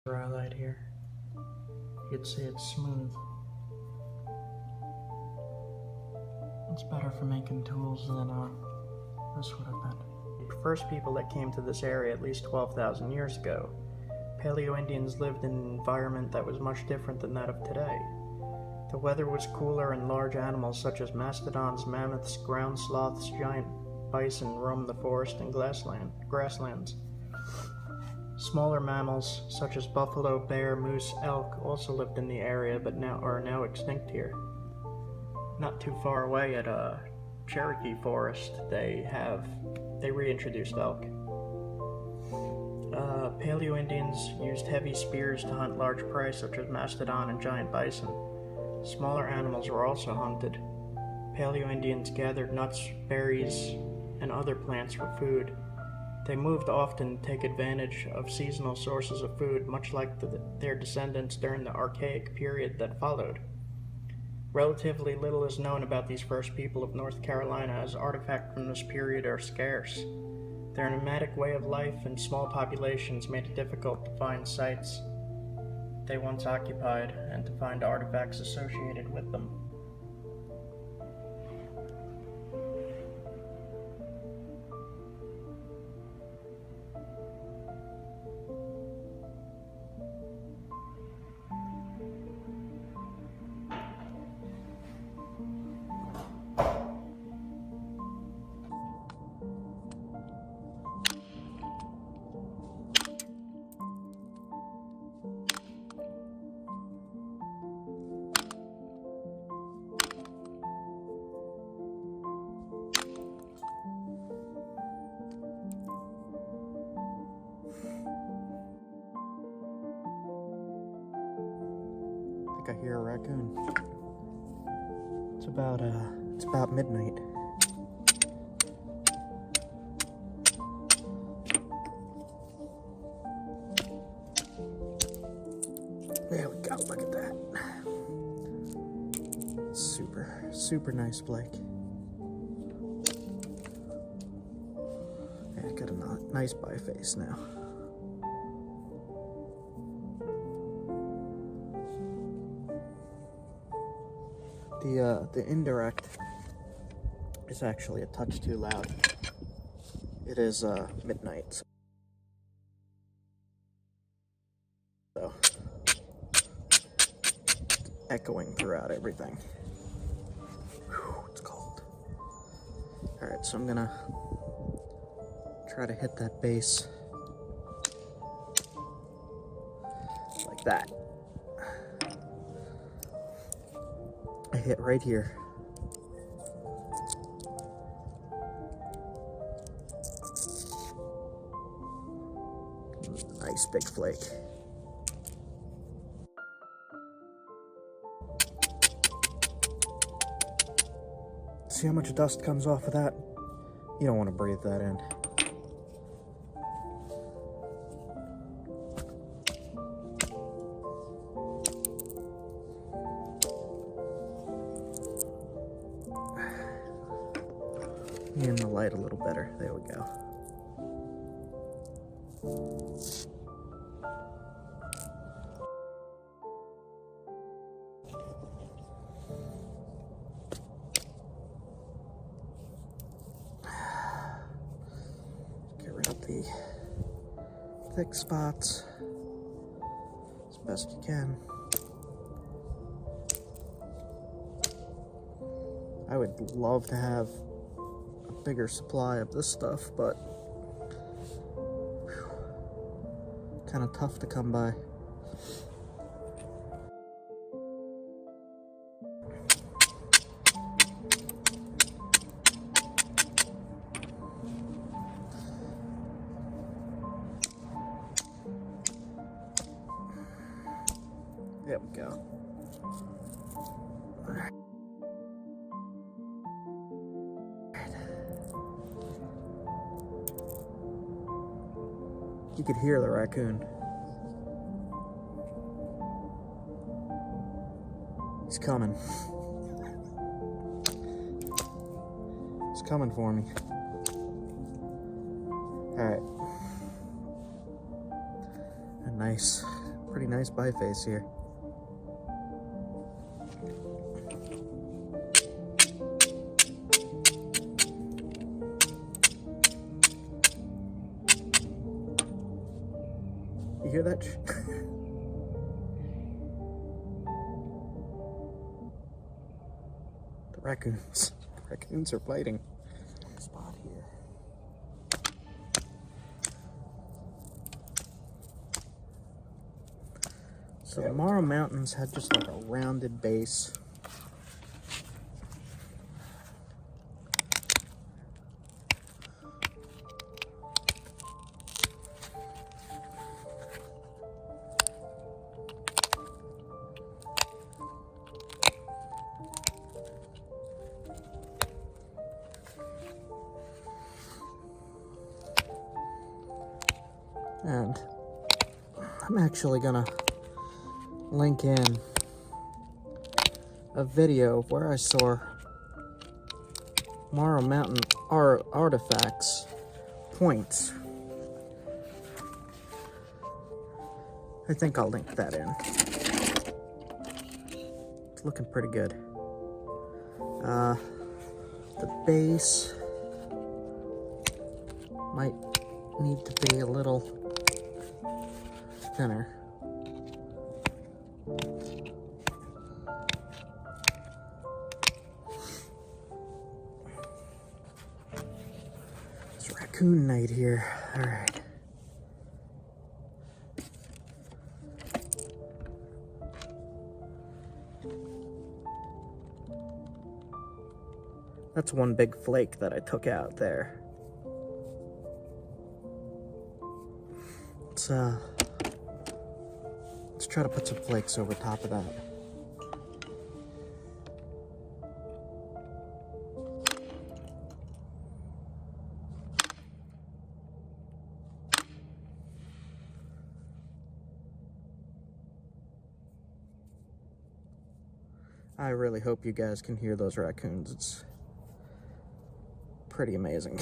Rhyolite here. You'd say it's smooth. It's better for making tools than this would have been. The first people that came to this area at least 12,000 years ago, Paleo-Indians lived in an environment that was much different than that of today. The weather was cooler and large animals such as mastodons, mammoths, ground sloths, giant bison roamed the forest and grasslands. Smaller mammals such as buffalo, bear, moose, elk also lived in the area but are now extinct here. Not too far away at Cherokee Forest, they reintroduced elk. Paleo-Indians used heavy spears to hunt large prey such as mastodon and giant bison. Smaller animals were also hunted. Paleo-Indians gathered nuts, berries, and other plants for food. They moved often to take advantage of seasonal sources of food, much like their descendants during the Archaic period that followed. Relatively little is known about these first people of North Carolina, as artifacts from this period are scarce. Their nomadic way of life and small populations made it difficult to find sites they once occupied and to find artifacts associated with them. I think I hear a raccoon. It's about midnight. There we go, look at that. Super nice Blake. Yeah, got a nice biface now. The indirect is actually a touch too loud. It is midnight, so echoing throughout everything. Whew, it's cold. Alright, so I'm gonna try to hit that base like that. I hit right here. Nice big flake. See how much dust comes off of that? You don't want to breathe that in. In the light a little better. There we go. Get rid of the thick spots as best you can. I would love to have bigger supply of this stuff, but kind of tough to come by. There we go. All right. You could hear the raccoon. He's coming. He's coming for me. Alright. A nice Pretty nice biface here. You hear that? The raccoons. Raccoons are fighting. Spot here. So the Morrow Mountains had just like a rounded base. And I'm actually gonna link in a video of where I saw Morrow Mountain artifacts points. I think I'll link that in. It's looking pretty good. The base might need to be a little thinner. It's raccoon night here. All right. That's one big flake that I took out there. Let's try to put some flakes over top of that. I really hope you guys can hear those raccoons. It's pretty amazing.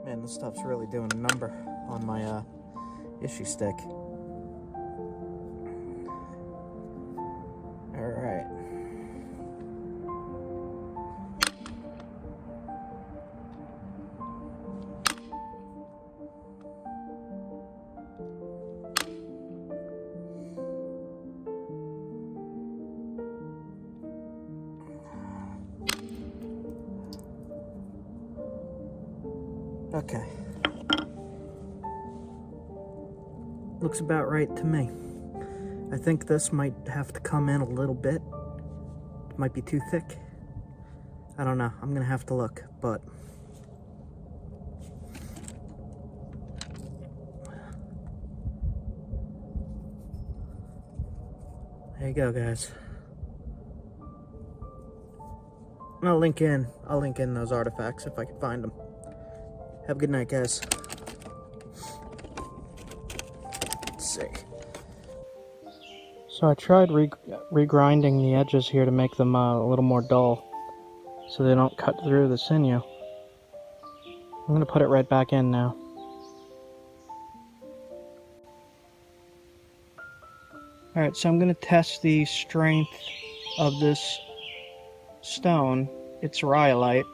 Man, this stuff's really doing a number on my issue stick. All right. Okay. Looks about right to me. I think this might have to come in a little bit. It might be too thick. I don't know. I'm gonna have to look, but there you go, guys. I'll link in those artifacts if I can find them. Have a good night, guys. Let's see. So I tried regrinding the edges here to make them a little more dull, so they don't cut through the sinew. I'm going to put it right back in now. Alright, so I'm going to test the strength of this stone. It's Rhyolite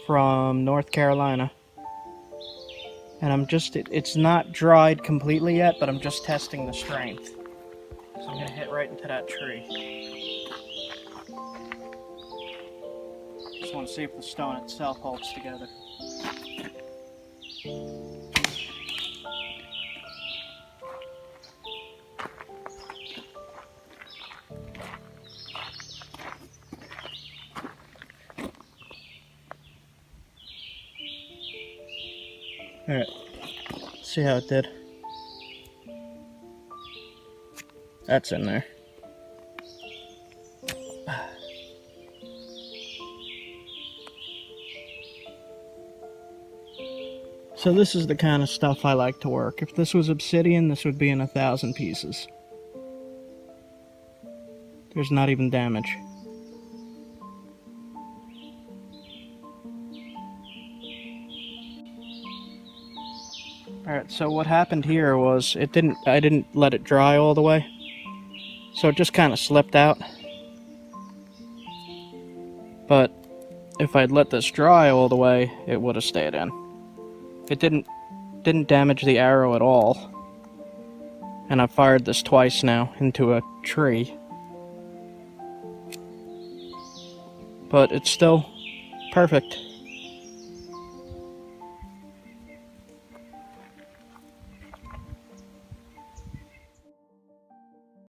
from North Carolina. And it's not dried completely yet, but I'm just testing the strength. So I'm going to hit right into that tree. Just want to see if the stone itself holds together. Alright, see how it did. That's in there. So this is the kind of stuff I like to work. If this was obsidian, this would be in 1,000 pieces. There's not even damage. Alright, so what happened here was I didn't let it dry all the way. So it just kind of slipped out. But if I'd let this dry all the way, it would have stayed in. It didn't damage the arrow at all. And I've fired this twice now into a tree. But it's still perfect.